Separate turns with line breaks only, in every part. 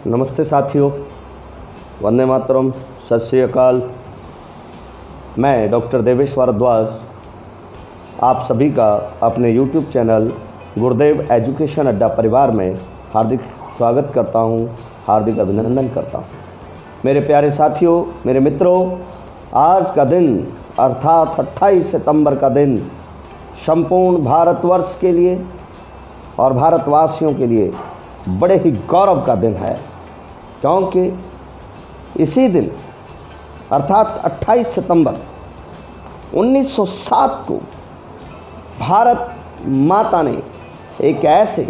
नमस्ते साथियों, वंदे मातरम, सत श्री अकाल। मैं डॉक्टर देवेश भारद्वाज आप सभी का अपने YouTube चैनल गुरुदेव एजुकेशन अड्डा परिवार में हार्दिक स्वागत करता हूं, हार्दिक अभिनंदन करता हूं। मेरे प्यारे साथियों, मेरे मित्रों, आज का दिन अर्थात 28 सितंबर का दिन संपूर्ण भारतवर्ष के लिए और भारतवासियों के लिए बड़े ही गौरव का दिन है, क्योंकि इसी दिन अर्थात 28 सितंबर 1907 को भारत माता ने एक ऐसे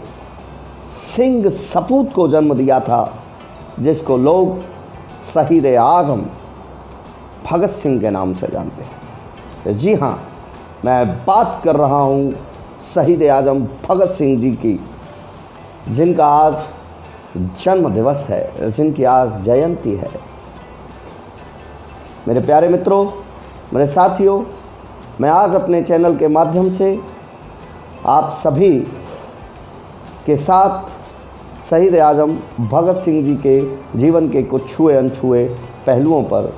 सिंह सपूत को जन्म दिया था जिसको लोग शहीद आज़म भगत सिंह के नाम से जानते हैं। जी हाँ, मैं बात कर रहा हूँ शहीद आज़म भगत सिंह जी की, जिनका आज जन्म दिवस है, जिनकी आज जयंती है। मेरे प्यारे मित्रों, मेरे साथियों, मैं आज अपने चैनल के माध्यम से आप सभी के साथ शहीद आज़म भगत सिंह जी के जीवन के कुछ छुए अनछुए पहलुओं पर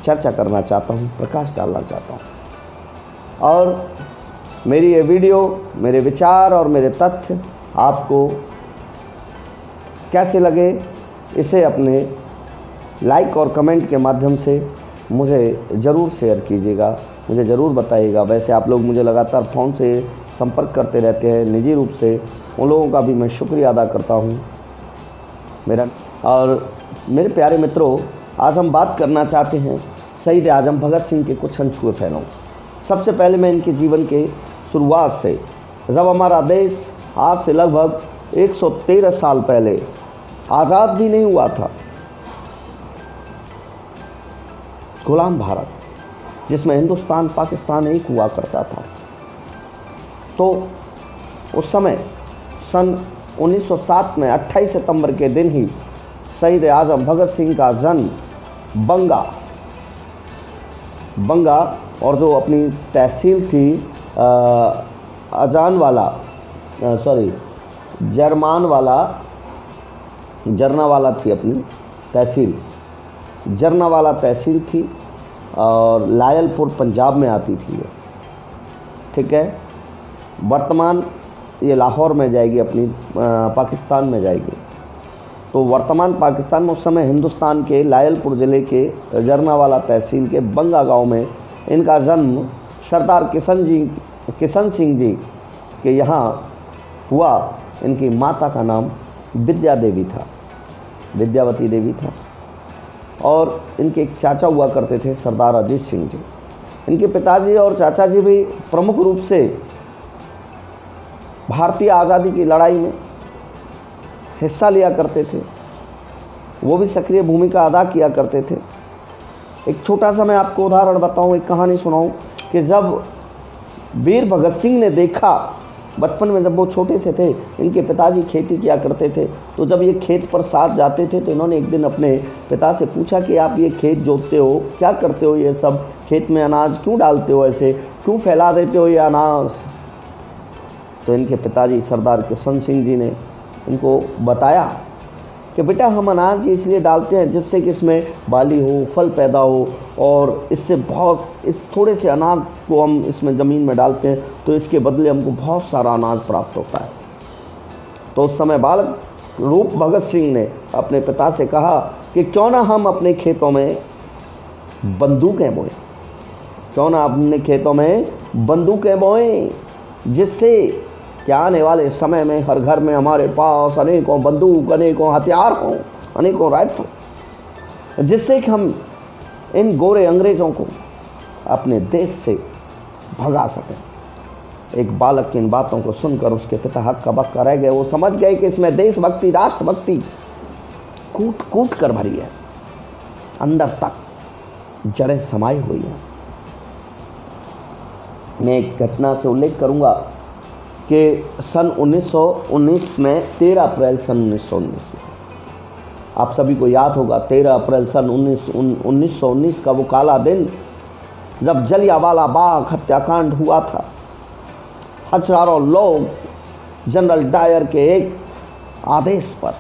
चर्चा करना चाहता हूँ, प्रकाश डालना चाहता हूँ। और मेरी ये वीडियो, मेरे विचार और मेरे तथ्य आपको कैसे लगे, इसे अपने लाइक और कमेंट के माध्यम से मुझे ज़रूर शेयर कीजिएगा, मुझे ज़रूर बताइएगा। वैसे आप लोग मुझे लगातार फ़ोन से संपर्क करते रहते हैं निजी रूप से, उन लोगों का भी मैं शुक्रिया अदा करता हूँ। मेरे प्यारे मित्रों, आज हम बात करना चाहते हैं शहीद आज़म भगत सिंह के कुछ अनछुए पहलुओं। सबसे पहले मैं इनके जीवन के शुरुआत से, जब हमारा देश आज से लगभग 113 साल पहले आज़ाद भी नहीं हुआ था, गुलाम भारत जिसमें हिंदुस्तान पाकिस्तान एक हुआ करता था, तो उस समय सन 1907 में 28 सितंबर के दिन ही शहीद आज़म भगत सिंह का जन्म बंगा और जो अपनी तहसील थी जरनावाला थी, अपनी तहसील जरनावाला तहसील थी और लायलपुर पंजाब में आती थी ये, ठीक है। वर्तमान ये लाहौर में जाएगी, अपनी पाकिस्तान में जाएगी। तो वर्तमान पाकिस्तान में उस समय हिंदुस्तान के लायलपुर ज़िले के जरनावाला तहसील के बंगा गांव में इनका जन्म सरदार किशन सिंह जी के यहाँ हुआ। इनकी माता का नाम विद्यावती देवी था और इनके एक चाचा हुआ करते थे सरदार अजीत सिंह जी। इनके पिताजी और चाचा जी भी प्रमुख रूप से भारतीय आज़ादी की लड़ाई में हिस्सा लिया करते थे, वो भी सक्रिय भूमिका अदा किया करते थे। एक छोटा सा मैं आपको उदाहरण बताऊं, एक कहानी सुनाऊं कि जब वीर भगत सिंह ने देखा, बचपन में जब वो छोटे से थे, इनके पिताजी खेती किया करते थे, तो जब ये खेत पर साथ जाते थे तो इन्होंने एक दिन अपने पिता से पूछा कि आप ये खेत जोतते हो, क्या करते हो, ये सब खेत में अनाज क्यों डालते हो, ऐसे क्यों फैला देते हो ये अनाज। तो इनके पिताजी सरदार किशन सिंह जी ने इनको बताया कि बेटा, हम अनाज इसलिए डालते हैं जिससे कि इसमें बाली हो, फल पैदा हो, और इससे इस थोड़े से अनाज को हम इसमें ज़मीन में डालते हैं तो इसके बदले हमको बहुत सारा अनाज प्राप्त होता है। तो उस समय बालक रूप भगत सिंह ने अपने पिता से कहा कि क्यों ना हम अपने खेतों में बंदूकें बोएं, क्यों ना अपने खेतों में बंदूकें बोएं, जिससे कि आने वाले समय में हर घर में हमारे पास अनेकों बंदूक, अनेकों हथियार हों, अनेकों राइफल, जिससे कि हम इन गोरे अंग्रेज़ों को अपने देश से भगा सकें। एक बालक की इन बातों को सुनकर उसके पिता हक्का बक्का रह गए। वो समझ गए कि इसमें देशभक्ति, राष्ट्रभक्ति कूट कूट कर भरी है, अंदर तक जड़ें समाई हुई हैं। मैं एक घटना से उल्लेख करूंगा कि सन 1919 में 13 अप्रैल सन 1919 में, आप सभी को याद होगा, 13 अप्रैल सन 1919 का वो काला दिन जब जलियांवाला बाग हत्याकांड हुआ था। हजारों लोग जनरल डायर के एक आदेश पर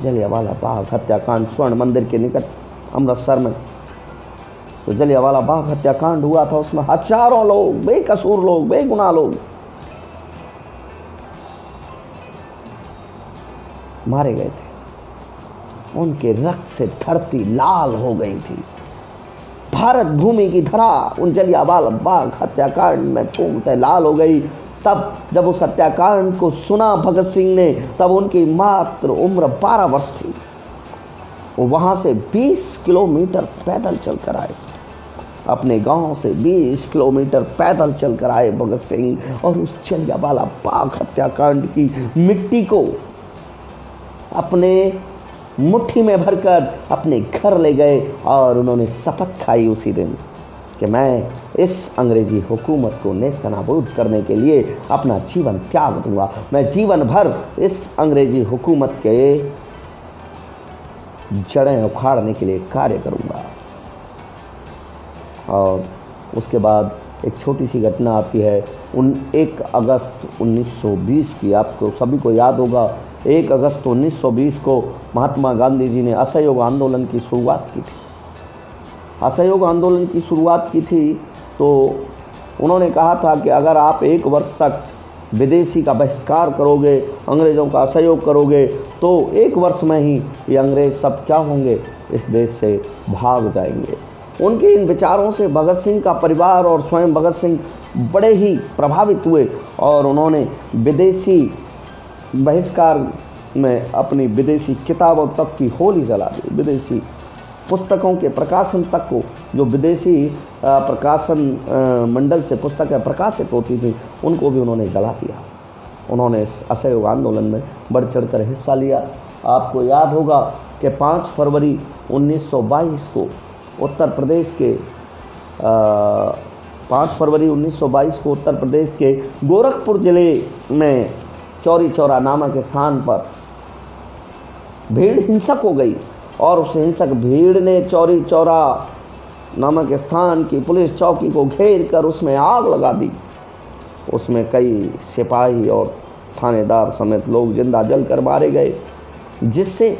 जलियांवाला बाग हत्याकांड स्वर्ण मंदिर के निकट अमृतसर में तो जलियांवाला बाग हत्याकांड हुआ था। उसमें हजारों लोग, बेकसूर लोग, बेगुनाह लोग मारे गए थे। उनके रक्त से धरती लाल हो गई थी। भारत भूमि की धरा उन जलियांवाला बाग हत्याकांड में पूर्णतः लाल हो गई। तब जब उस हत्याकांड को सुना भगत सिंह ने, तब उनकी मात्र उम्र 12 वर्ष थी। वो वहाँ से 20 किलोमीटर पैदल चलकर आए। अपने गांव से 20 किलोमीटर पैदल चलकर आए भगत सिंह और उस जलियांवाला बाग हत्याकांड की मिट्टी को अपने मुट्ठी में भरकर अपने घर ले गए और उन्होंने शपथ खाई उसी दिन कि मैं इस अंग्रेजी हुकूमत को नेस्तनाबूद करने के लिए अपना जीवन त्याग दूंगा। मैं जीवन भर इस अंग्रेजी हुकूमत के जड़ें उखाड़ने के लिए कार्य करूंगा। और उसके बाद एक छोटी सी घटना आती है 1 अगस्त 1920 की। आपको सभी को याद होगा 1 अगस्त 1920 को महात्मा गांधी जी ने असहयोग आंदोलन की शुरुआत की थी। असहयोग आंदोलन की शुरुआत की थी तो उन्होंने कहा था कि अगर आप 1 वर्ष तक विदेशी का बहिष्कार करोगे, अंग्रेज़ों का असहयोग करोगे, तो 1 वर्ष में ही ये अंग्रेज़ सब क्या होंगे, इस देश से भाग जाएंगे। उनके इन विचारों से भगत सिंह का परिवार और स्वयं भगत सिंह बड़े ही प्रभावित हुए और उन्होंने विदेशी बहिष्कार में अपनी विदेशी किताबों तक की होली जला दी। विदेशी पुस्तकों के प्रकाशन तक को, जो विदेशी प्रकाशन मंडल से पुस्तकें प्रकाशित होती थी, उनको भी उन्होंने जला दिया। उन्होंने इस असहयोग आंदोलन में बढ़ चढ़कर हिस्सा लिया। आपको याद होगा कि 5 फरवरी 1922 को उत्तर प्रदेश के 5 फरवरी 1922 को उत्तर प्रदेश के गोरखपुर ज़िले में चौरी चौरा नामक स्थान पर भीड़ हिंसक हो गई और उस हिंसक भीड़ ने चौरी चौरा नामक स्थान की पुलिस चौकी को घेर कर उसमें आग लगा दी। उसमें कई सिपाही और थानेदार समेत लोग जिंदा जलकर मारे गए, जिससे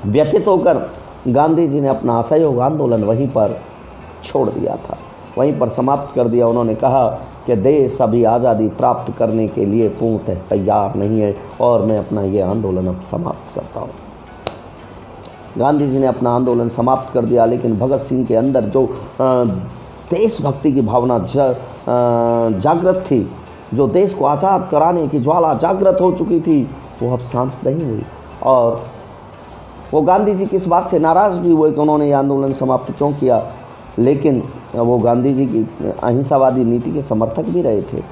व्यथित होकर गांधी जी ने अपना असहयोग आंदोलन वहीं पर छोड़ दिया था, वहीं पर समाप्त कर दिया। उन्होंने कहा कि देश अभी आज़ादी प्राप्त करने के लिए पूर्णतः तैयार नहीं है और मैं अपना ये आंदोलन अब समाप्त करता हूँ। गांधी जी ने अपना आंदोलन समाप्त कर दिया, लेकिन भगत सिंह के अंदर जो देशभक्ति की भावना जागृत थी, जो देश को आज़ाद कराने की ज्वाला जागृत हो चुकी थी, वो अब शांत नहीं हुई। और वो गांधी जी की इस बात से नाराज़ भी हुए कि उन्होंने ये आंदोलन समाप्त क्यों किया, लेकिन वो गांधी जी की अहिंसावादी नीति के समर्थक भी रहे थे।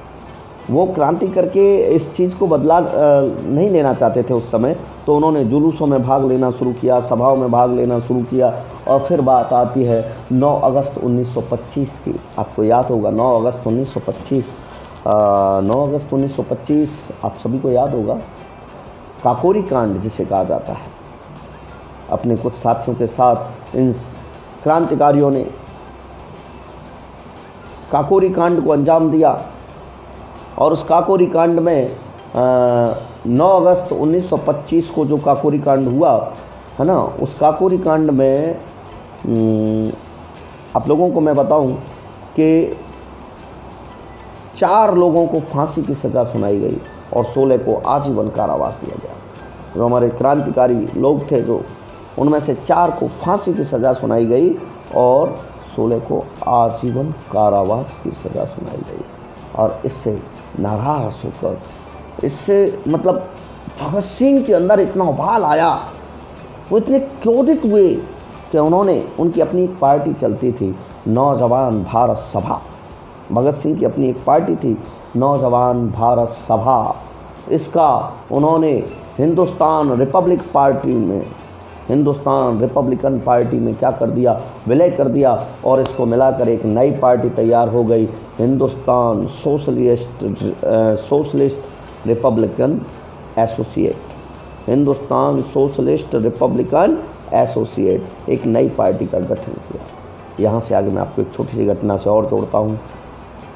वो क्रांति करके इस चीज़ को बदला नहीं लेना चाहते थे उस समय, तो उन्होंने जुलूसों में भाग लेना शुरू किया, सभाओं में भाग लेना शुरू किया। और फिर बात आती है 9 अगस्त 1925 की। आपको याद होगा 9 अगस्त 1925 आप सभी को याद होगा, काकोरी कांड जिसे कहा जाता है। अपने कुछ साथियों के साथ इन क्रांतिकारियों ने काकोरी कांड को अंजाम दिया और उस काकोरी कांड में 9 अगस्त 1925 को जो काकोरी कांड हुआ है ना, उस काकोरी कांड में आप लोगों को मैं बताऊं कि 4 लोगों को फांसी की सज़ा सुनाई गई और 16 को आजीवन कारावास दिया गया। जो हमारे क्रांतिकारी लोग थे, जो उनमें से 4 को फांसी की सज़ा सुनाई गई और 16 को आजीवन कारावास की सज़ा सुनाई गई। और इससे नाराज़ होकर, इससे मतलब भगत सिंह के अंदर इतना उबाल आया, वो इतने क्रोधित हुए कि उन्होंने, उनकी अपनी एक पार्टी चलती थी, नौजवान भारत सभा। भगत सिंह की अपनी एक पार्टी थी, नौजवान भारत सभा। इसका उन्होंने हिंदुस्तान रिपब्लिकन पार्टी में क्या कर दिया, विलय कर दिया और इसको मिलाकर एक नई पार्टी तैयार हो गई, Hindustan socialist Republican associate. Hindustan socialist Republican associate एक नई पार्टी का गठन किया। यहाँ से आगे मैं आपको एक छोटी सी घटना से और जोड़ता हूँ।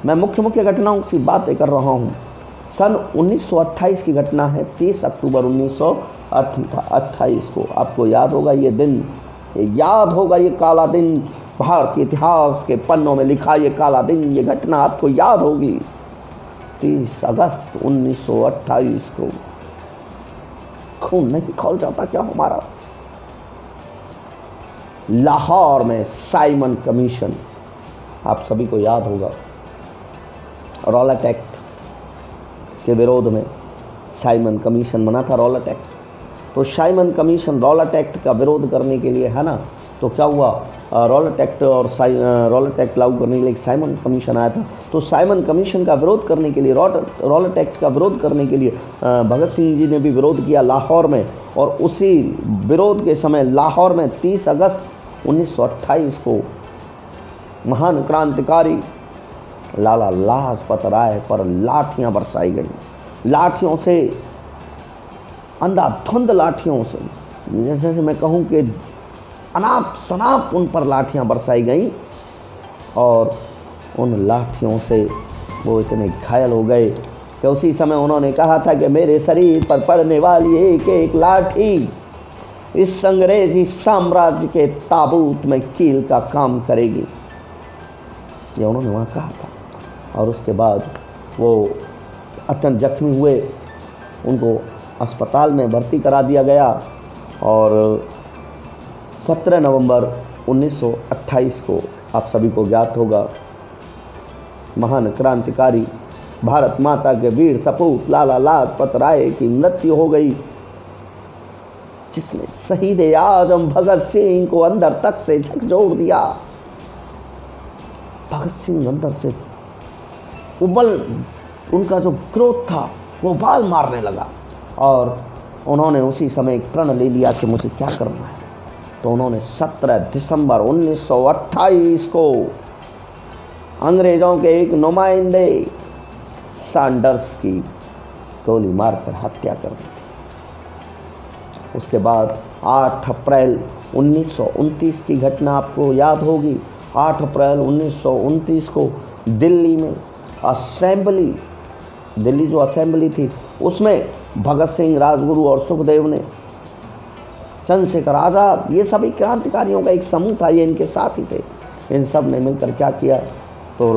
मैं मुख्य घटनाओं की बातें कर रहा हूँ। सन 1928 की घटना है, 30 अक्टूबर 1928 को। आपको याद होगा ये दिन, याद होगा ये काला दिन, भारतीय इतिहास के पन्नों में लिखा ये काला दिन, ये घटना आपको याद होगी। 30 अगस्त 1928 को खून नहीं खौल जाता क्या हमारा? लाहौर में साइमन कमीशन, आप सभी को याद होगा, रॉलेट एक्ट के विरोध में साइमन कमीशन बना था, रॉलेट एक्ट। तो साइमन कमीशन रॉलेट एक्ट का विरोध करने के लिए, है ना, तो क्या हुआ, रॉलेट एक्ट और रॉलेट एक्ट लागू करने के लिए एक साइमन कमीशन आया था। तो साइमन कमीशन का विरोध करने के लिए, रॉलेट एक्ट का विरोध करने के लिए भगत सिंह जी ने भी विरोध किया लाहौर में। और उसी विरोध के समय लाहौर में 30 अगस्त 1928 को महान क्रांतिकारी लाला लाजपत राय पर लाठियां बरसाई गई। लाठियों से, अंधाधुंध लाठियों से, जैसे मैं कहूँ कि अनाप शनाप उन पर लाठियां बरसाई गई। और उन लाठियों से वो इतने घायल हो गए कि उसी समय उन्होंने कहा था कि मेरे शरीर पर पड़ने वाली एक एक लाठी इस अंग्रेजी साम्राज्य के ताबूत में कील का काम करेगी, ये उन्होंने वहाँ कहा था। और उसके बाद वो अत्यंत जख्मी हुए, उनको अस्पताल में भर्ती करा दिया गया। और 17 नवंबर 1928 को आप सभी को ज्ञात होगा, महान क्रांतिकारी भारत माता के वीर सपूत लाला लाजपत राय की मृत्यु हो गई, जिसने शहीद आजम भगत सिंह को अंदर तक से झकझोर दिया। भगत सिंह अंदर से उबल, उनका जो क्रोध था वो बाल मारने लगा। और उन्होंने उसी एक समय प्रण ले लिया कि मुझे क्या करना है। तो उन्होंने 17 दिसंबर 1928 को अंग्रेज़ों के एक नुमाइंदे सैंडर्स की गोली मारकर हत्या कर दी थी। उसके बाद 8 अप्रैल 1929 की घटना आपको याद होगी। 8 अप्रैल 1929 को दिल्ली में असेंबली, दिल्ली जो असेंबली थी उसमें भगत सिंह, राजगुरु और सुखदेव ने, चंद्रशेखर आज़ाद, ये सभी क्रांतिकारियों का एक समूह था, ये इनके साथ ही थे। इन सब ने मिलकर क्या किया, तो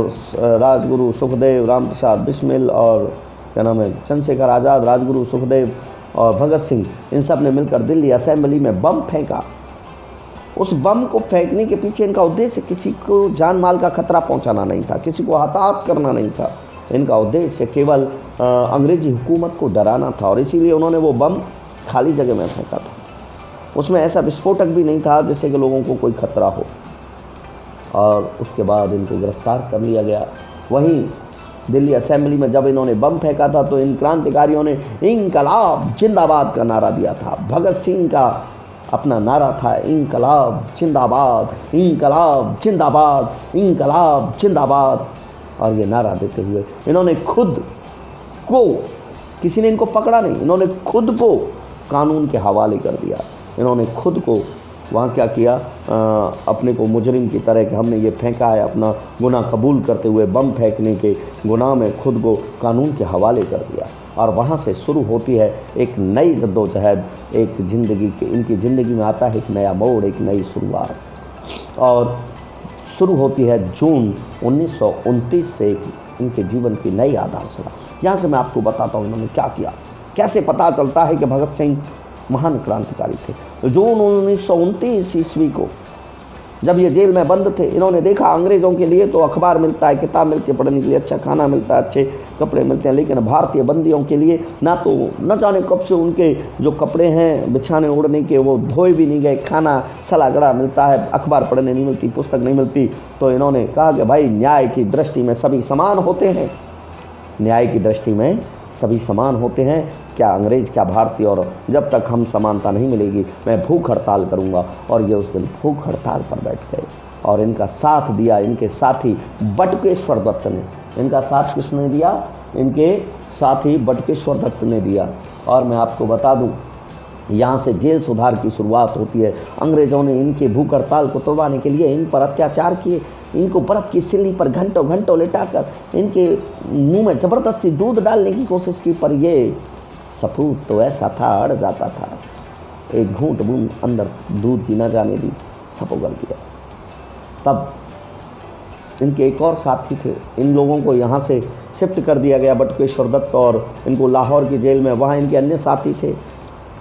राजगुरु, सुखदेव, राम प्रसाद बिस्मिल और क्या नाम है, चंद्रशेखर आज़ाद, राजगुरु, सुखदेव और भगत सिंह, इन सब ने मिलकर दिल्ली असेंबली में बम फेंका। उस बम को फेंकने के पीछे इनका उद्देश्य किसी को जान माल का खतरा पहुंचाना नहीं था, किसी को हताहत करना नहीं था। इनका उद्देश्य केवल अंग्रेजी हुकूमत को डराना था। और इसीलिए उन्होंने वो बम खाली जगह में फेंका था। उसमें ऐसा विस्फोटक भी नहीं था जिससे कि लोगों को कोई खतरा हो। और उसके बाद इनको गिरफ्तार कर लिया गया। वहीं दिल्ली असेंबली में जब इन्होंने बम फेंका था तो इन क्रांतिकारियों ने इंकलाब जिंदाबाद का नारा दिया था। भगत सिंह का अपना नारा था इंकलाब जिंदाबाद, इंकलाब जिंदाबाद, इंकलाब जिंदाबाद। और ये नारा देते हुए इन्होंने खुद को, किसी ने इनको पकड़ा नहीं, इन्होंने खुद को कानून के हवाले कर दिया। इन्होंने खुद को वहाँ क्या किया, अपने को मुजरिम की तरह कि हमने ये फेंका है, अपना गुनाह कबूल करते हुए बम फेंकने के गुनाह में खुद को कानून के हवाले कर दिया। और वहाँ से शुरू होती है एक नई जद्दोजहद, एक ज़िंदगी के, इनकी ज़िंदगी में आता है एक नया मोड़, एक नई शुरुआत। और शुरू होती है जून 1929 से इनके जीवन की नई आधारशिला। यहाँ से मैं आपको बताता हूँ इन्होंने क्या किया, कैसे पता चलता है कि भगत सिंह महान क्रांतिकारी थे। जून 1929 ईस्वी को जब ये जेल में बंद थे, इन्होंने देखा अंग्रेज़ों के लिए तो अखबार मिलता है, किताब मिलती है पढ़ने के लिए, अच्छा खाना मिलता है, अच्छे कपड़े मिलते हैं, लेकिन भारतीय बंदियों के लिए ना तो न जाने कब से उनके जो कपड़े हैं बिछाने ओढ़ने के वो धोए भी नहीं गए, खाना सला गड़ा मिलता है, अखबार पढ़ने नहीं मिलती, पुस्तक नहीं मिलती। तो इन्होंने कहा कि भाई न्याय की दृष्टि में सभी समान होते हैं, न्याय की दृष्टि में सभी समान होते हैं, क्या अंग्रेज़ क्या भारतीय, और जब तक हम समानता नहीं मिलेगी मैं भूख हड़ताल करूंगा। और ये उस दिन भूख हड़ताल पर बैठ गए। और इनका साथ दिया इनके साथी बटुकेश्वर दत्त ने। इनका साथ किसने दिया? इनके साथी बटुकेश्वर दत्त ने दिया। और मैं आपको बता दूं, यहाँ से जेल सुधार की शुरुआत होती है। अंग्रेज़ों ने इनके भूख हड़ताल को तोड़वाने के लिए इन पर अत्याचार किए, इनको बर्फ़ की सिल्ली पर घंटों घंटों लिटाकर इनके मुंह में ज़बरदस्ती दूध डालने की कोशिश की, पर ये सपूत तो ऐसा था, अड़ जाता था, एक घूंट बूंद अंदर दूध की न जाने दी, सब उगल दिया। तब इनके एक और साथी थे, इन लोगों को यहाँ से शिफ्ट कर दिया गया बटुकेश्वर दत्त, और इनको लाहौर की जेल में, वहाँ इनके अन्य साथी थे,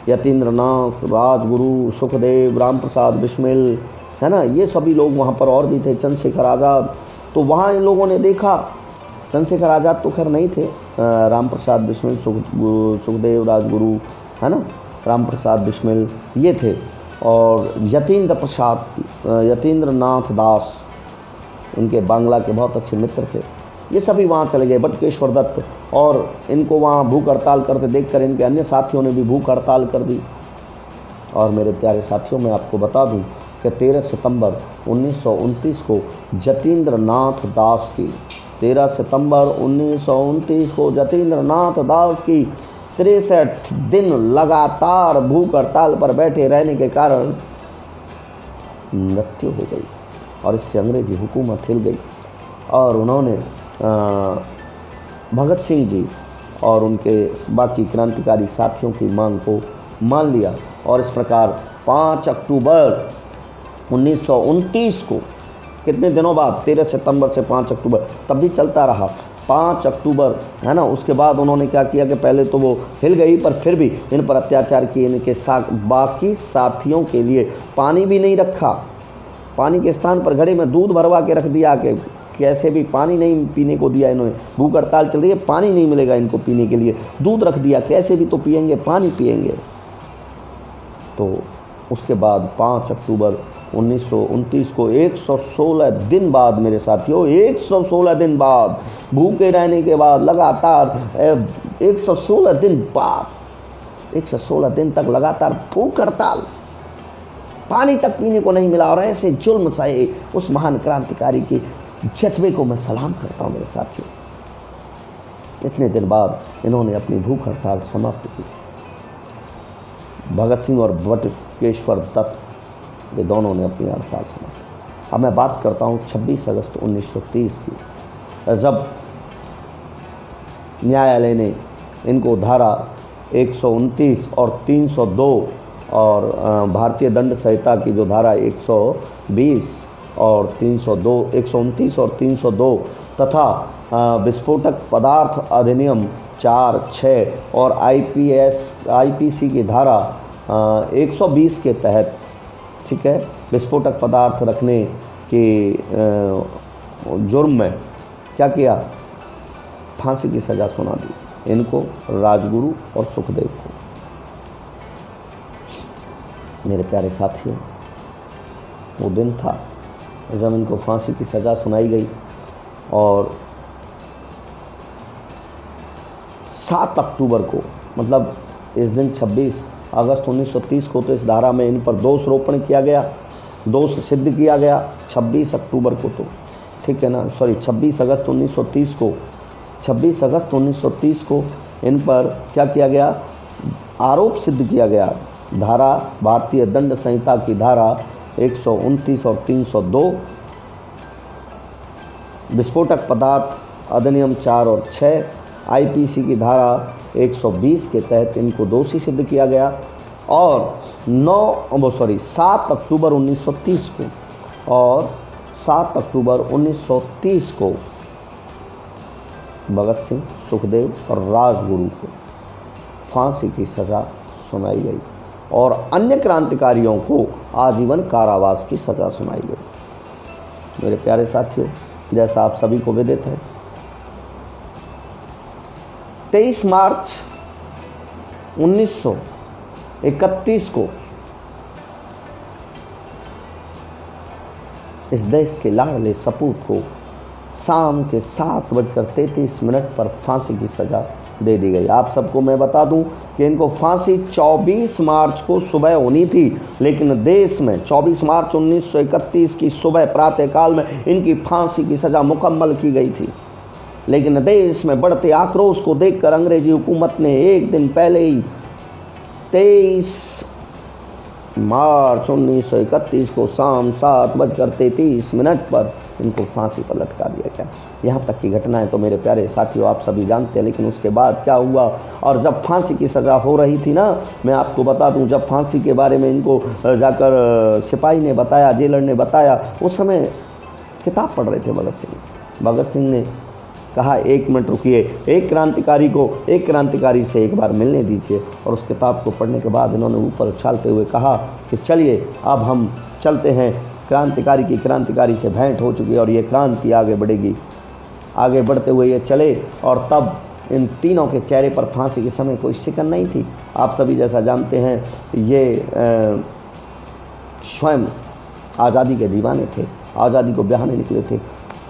यतीन्द्र नाथ, राजगुरु, सुखदेव, राम प्रसाद बिस्मिल, है ना, ये सभी लोग वहाँ पर और भी थे, चंद्रशेखर आज़ाद। तो वहाँ इन लोगों ने देखा, चंद्रशेखर आज़ाद तो खैर नहीं थे, राम प्रसाद बिस्मिल, सुखदेव, राजगुरु, है ना, राम प्रसाद बिस्मिल ये थे, और यतीन्द्र नाथ दास इनके बांग्ला के बहुत अच्छे मित्र थे। ये सभी वहाँ चले गए, बटुकेश्वर दत्त, और इनको वहाँ भूख हड़ताल करते देखकर इनके अन्य साथियों ने भी भूख हड़ताल कर दी। और मेरे प्यारे साथियों, मैं आपको बता दूं कि 13 सितंबर 1929 को जतीन्द्र नाथ दास की 13 सितंबर 1929 को जतीन्द्र नाथ दास की 63 दिन लगातार भूख हड़ताल पर बैठे रहने के कारण मृत्यु हो गई, और इससे अंग्रेजी हुकूमत हिल गई, और उन्होंने भगत सिंह जी और उनके बाकी क्रांतिकारी साथियों की मांग को मान लिया। और इस प्रकार 5 अक्टूबर 1929 को, कितने दिनों बाद, 13 सितंबर से 5 अक्टूबर, तब भी चलता रहा, 5 अक्टूबर, है ना। उसके बाद उन्होंने क्या किया कि पहले तो वो हिल गई, पर फिर भी इन पर अत्याचार किए, इनके साथ बाकी साथियों के लिए पानी भी नहीं रखा, पानी के स्थान पर घड़े में दूध भरवा के रख दिया, कि कैसे भी पानी नहीं पीने को दिया इन्होंने, भूख हड़ताल चल रही है, पानी नहीं मिलेगा इनको पीने के लिए, दूध रख दिया, कैसे भी तो पिएंगे, पानी पिएंगे। तो उसके बाद 5 अक्टूबर 1929 को 116 दिन बाद, मेरे साथियों, 116 दिन बाद, भूखे रहने के बाद लगातार 116 दिन बाद, 116 दिन तक लगातार भूख हड़ताल, पानी तक पीने को नहीं मिला, और ऐसे जुल्म सहे उस महान क्रांतिकारी के जज्बे को मैं सलाम करता हूँ मेरे साथियों। इतने दिन बाद इन्होंने अपनी भूख हड़ताल समाप्त की। भगत सिंह और बटुकेश्वर दत्त ये दोनों ने अपनी हड़ताल समाप्त। अब मैं बात करता हूँ 26 अगस्त 1930 की, जब न्यायालय ने इनको धारा 129 और 302 और भारतीय दंड संहिता की जो धारा 120 और 302, 129 और 302 तथा विस्फोटक पदार्थ अधिनियम 4, 6 और आईपीसी की धारा 120 के तहत, ठीक है, विस्फोटक पदार्थ रखने के जुर्म में क्या किया, फांसी की सज़ा सुना दी इनको, राजगुरु और सुखदेव को। मेरे प्यारे साथियों, वो दिन था जब इनको फांसी की सज़ा सुनाई गई, और 7 अक्टूबर को, मतलब इस दिन 26 अगस्त 1930 को, तो इस धारा में इन पर दोष रोपण किया गया, दोष सिद्ध किया गया 26 अक्टूबर को, तो ठीक है ना, सॉरी 26 अगस्त 1930 को, 26 अगस्त 1930 को इन पर क्या किया गया, आरोप सिद्ध किया गया, धारा भारतीय दंड संहिता की धारा 129 और 302, विस्फोटक पदार्थ अधिनियम 4 और 6, आईपीसी की धारा 120 के तहत इनको दोषी सिद्ध किया गया। और 7 अक्टूबर 1930 को, और 7 अक्टूबर 1930 को भगत सिंह, सुखदेव और राजगुरु को फांसी की सज़ा सुनाई गई, और अन्य क्रांतिकारियों को आजीवन कारावास की सज़ा सुनाई गई। मेरे प्यारे साथियों, जैसा आप सभी को विदित है, 23 मार्च 1931 को इस देश के लाडले सपूत को शाम के 7:33 पर फांसी की सज़ा दे दी गई। आप सबको मैं बता दूं कि इनको फांसी 24 मार्च को सुबह होनी थी, लेकिन देश में 24 मार्च 1931 की सुबह प्रातःकाल में इनकी फांसी की सज़ा मुकम्मल की गई थी। लेकिन देश में बढ़ते आक्रोश को देखकर अंग्रेजी हुकूमत ने एक दिन पहले ही 23 मार्च 1931 को शाम 7:33 पर इनको फांसी पर लटका दिया गया। यहाँ तक की घटनाएं तो मेरे प्यारे साथियों आप सभी जानते हैं। लेकिन उसके बाद क्या हुआ, और जब फांसी की सज़ा हो रही थी ना, मैं आपको बता दूं, जब फांसी के बारे में इनको जाकर सिपाही ने बताया, जेलर ने बताया, उस समय किताब पढ़ रहे थे भगत सिंह। भगत सिंह ने कहा 1 मिनट रुकिए, एक क्रांतिकारी से एक बार मिलने दीजिए। और उस किताब को पढ़ने के बाद इन्होंने ऊपर उछालते हुए कहा कि चलिए अब हम चलते हैं, क्रांतिकारी से भेंट हो चुकी है और ये क्रांति आगे बढ़ेगी। आगे बढ़ते हुए ये चले और तब इन तीनों के चेहरे पर फांसी के समय कोई शिकन नहीं थी। आप सभी जैसा जानते हैं ये स्वयं आज़ादी के दीवाने थे, आज़ादी को ब्याहने निकले थे।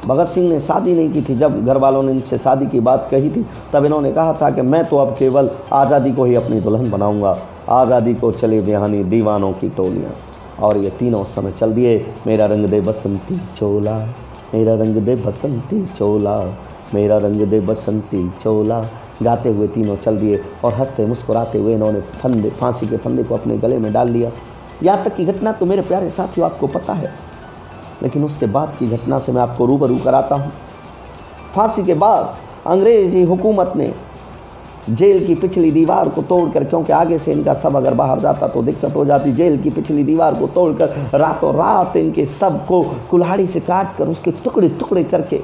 भगत सिंह ने शादी नहीं की थी। जब घर वालों ने इनसे शादी की बात कही थी तब इन्होंने कहा था कि मैं तो अब केवल आज़ादी को ही अपनी दुल्हन बनाऊंगा। आज़ादी को चले ब्याहनी दीवानों की टोलियाँ। और ये तीनों उस समय चल दिए। मेरा रंग दे बसंती चोला, मेरा रंग दे बसंती चोला, मेरा रंग दे बसंती चोला गाते हुए तीनों चल दिए। और हंसते मुस्कुराते हुए इन्होंने फांसी के फंदे को अपने गले में डाल लिया। यहाँ तक की घटना तो मेरे प्यारे साथियों आपको पता है, लेकिन उसके बाद की घटना से मैं आपको रूबरू कराता हूँ। फांसी के बाद अंग्रेज़ी हुकूमत ने जेल की पिछली दीवार को तोड़कर, क्योंकि आगे से इनका सब अगर बाहर जाता तो दिक्कत हो जाती, जेल की पिछली दीवार को तोड़कर रातों रात इनके सब को कुल्हाड़ी से काट कर उसके टुकड़े टुकड़े करके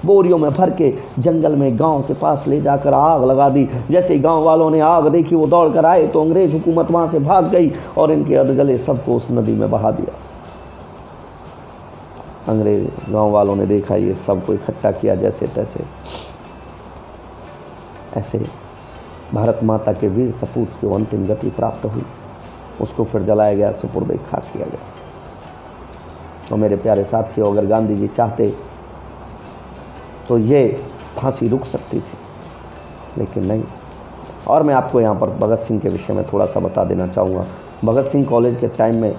बोरियों में भर के जंगल में गांव के पास ले जाकर आग लगा दी। जैसे ही गांव वालों ने आग देखी वो दौड़ कर आए तो अंग्रेज हुकूमत वहाँ से भाग गई और इनके अधगले सबको उस नदी में बहा दिया। अंग्रेज गांव वालों ने देखा ये सबको इकट्ठा किया जैसे तैसे। ऐसे भारत माता के वीर सपूत को अंतिम गति प्राप्त हुई। उसको फिर जलाया गया, सुपुर्द खाक किया गया। तो मेरे प्यारे साथियों, अगर गांधी जी चाहते तो ये फांसी रुक सकती थी, लेकिन नहीं। और मैं आपको यहाँ पर भगत सिंह के विषय में थोड़ा सा बता देना चाहूँगा। भगत सिंह कॉलेज के टाइम में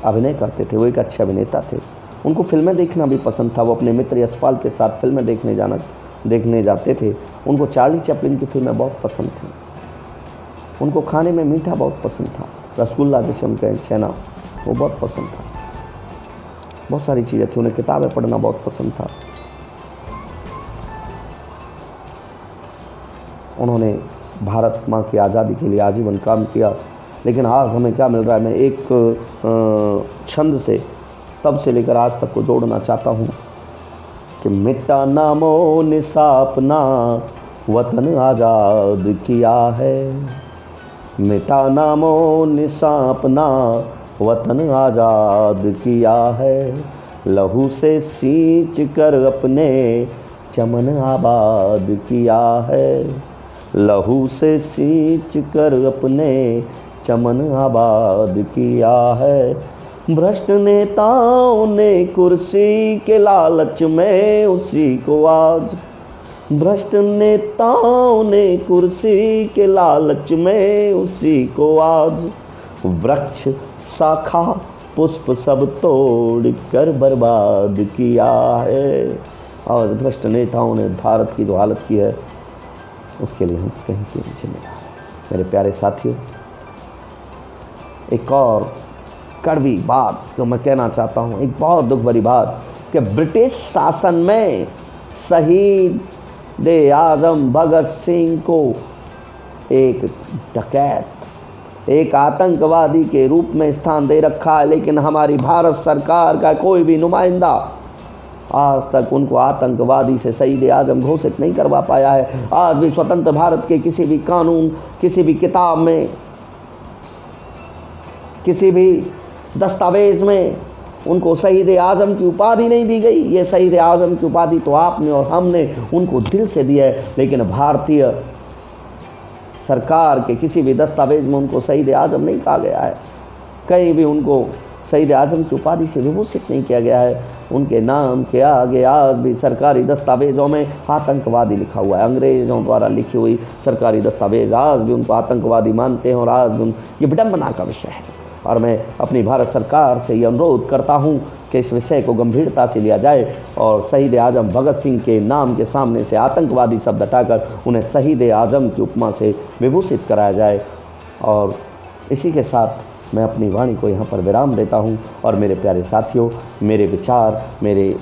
अभिनय करते थे। वो एक अच्छे अभिनेता थे। उनको फिल्में देखना भी पसंद था। वो अपने मित्र यशपाल के साथ फिल्में देखने जाते थे। उनको चार्ली चैपलिन की फिल्में बहुत पसंद थी। उनको खाने में मीठा बहुत पसंद था। रसगुल्ला जैसे उनका छेना वो बहुत पसंद था। बहुत सारी चीज़ें थी। उन्हें किताबें पढ़ना बहुत पसंद था। उन्होंने भारत माँ की आज़ादी के लिए आजीवन काम किया। लेकिन आज हमें क्या मिल रहा है, मैं एक छंद से तब से लेकर आज तक को जोड़ना चाहता हूँ कि मिटा नामो निसापना वतन आज़ाद किया है, मिटा नामो निसापना वतन आज़ाद किया है, लहू से सींच कर अपने चमन आबाद किया है, लहू से सींच कर अपने चमन आबाद किया है। भ्रष्ट नेताओं ने कुर्सी के लालच में उसी को आज, भ्रष्ट नेताओं ने कुर्सी के लालच में उसी को आज वृक्ष शाखा पुष्प सब तोड़ कर बर्बाद किया है। और भ्रष्ट नेताओं ने भारत की जो हालत की है उसके लिए हम कहीं के नीचे मिला। मेरे प्यारे साथियों, एक और कड़वी बात जो मैं कहना चाहता हूँ, एक बहुत दुख भरी बात, कि ब्रिटिश शासन में शहीद आज़म भगत सिंह को एक डकैत, एक आतंकवादी के रूप में स्थान दे रखा है। लेकिन हमारी भारत सरकार का कोई भी नुमाइंदा आज तक उनको आतंकवादी से शहीद आज़म घोषित नहीं करवा पाया है। आज भी स्वतंत्र भारत के किसी भी कानून, किसी भी किताब में, किसी भी दस्तावेज में उनको शहीद आज़म की उपाधि नहीं दी गई। ये शहीद आज़म की उपाधि तो आपने और हमने उनको दिल से दी है, लेकिन भारतीय सरकार के किसी भी दस्तावेज में उनको शहीद आज़म नहीं कहा गया है। कहीं भी उनको शहीद आज़म की उपाधि से विभूषित नहीं किया गया है। उनके नाम के आगे आज भी सरकारी दस्तावेज़ों में आतंकवादी लिखा हुआ है। अंग्रेज़ों द्वारा लिखी हुई सरकारी दस्तावेज आज भी उनको आतंकवादी मानते हैं और आज भी ये विडंबना का विषय है। और मैं अपनी भारत सरकार से ये अनुरोध करता हूँ कि इस विषय को गंभीरता से लिया जाए और शहीद आज़म भगत सिंह के नाम के सामने से आतंकवादी शब्द हटाकर उन्हें शहीद आज़म की उपमा से विभूषित कराया जाए। और इसी के साथ मैं अपनी वाणी को यहाँ पर विराम देता हूँ। और मेरे प्यारे साथियों, मेरे विचार, मेरे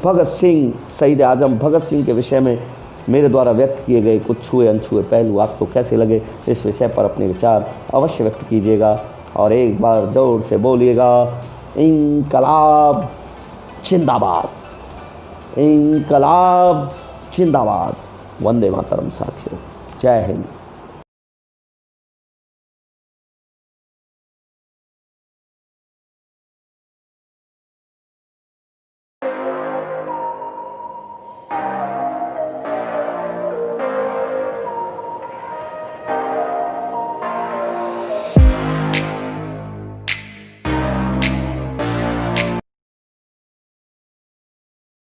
भगत सिंह, शहीद आजम भगत सिंह के विषय में मेरे द्वारा व्यक्त किए गए कुछ छुए अनछुए पहलू आपको कैसे लगे, इस विषय पर अपने विचार अवश्य व्यक्त कीजिएगा। और एक बार ज़ोर से बोलिएगा, इंकलाब जिंदाबाद, इंकलाब जिंदाबाद। वंदे मातरम साथियों, जय हिंद।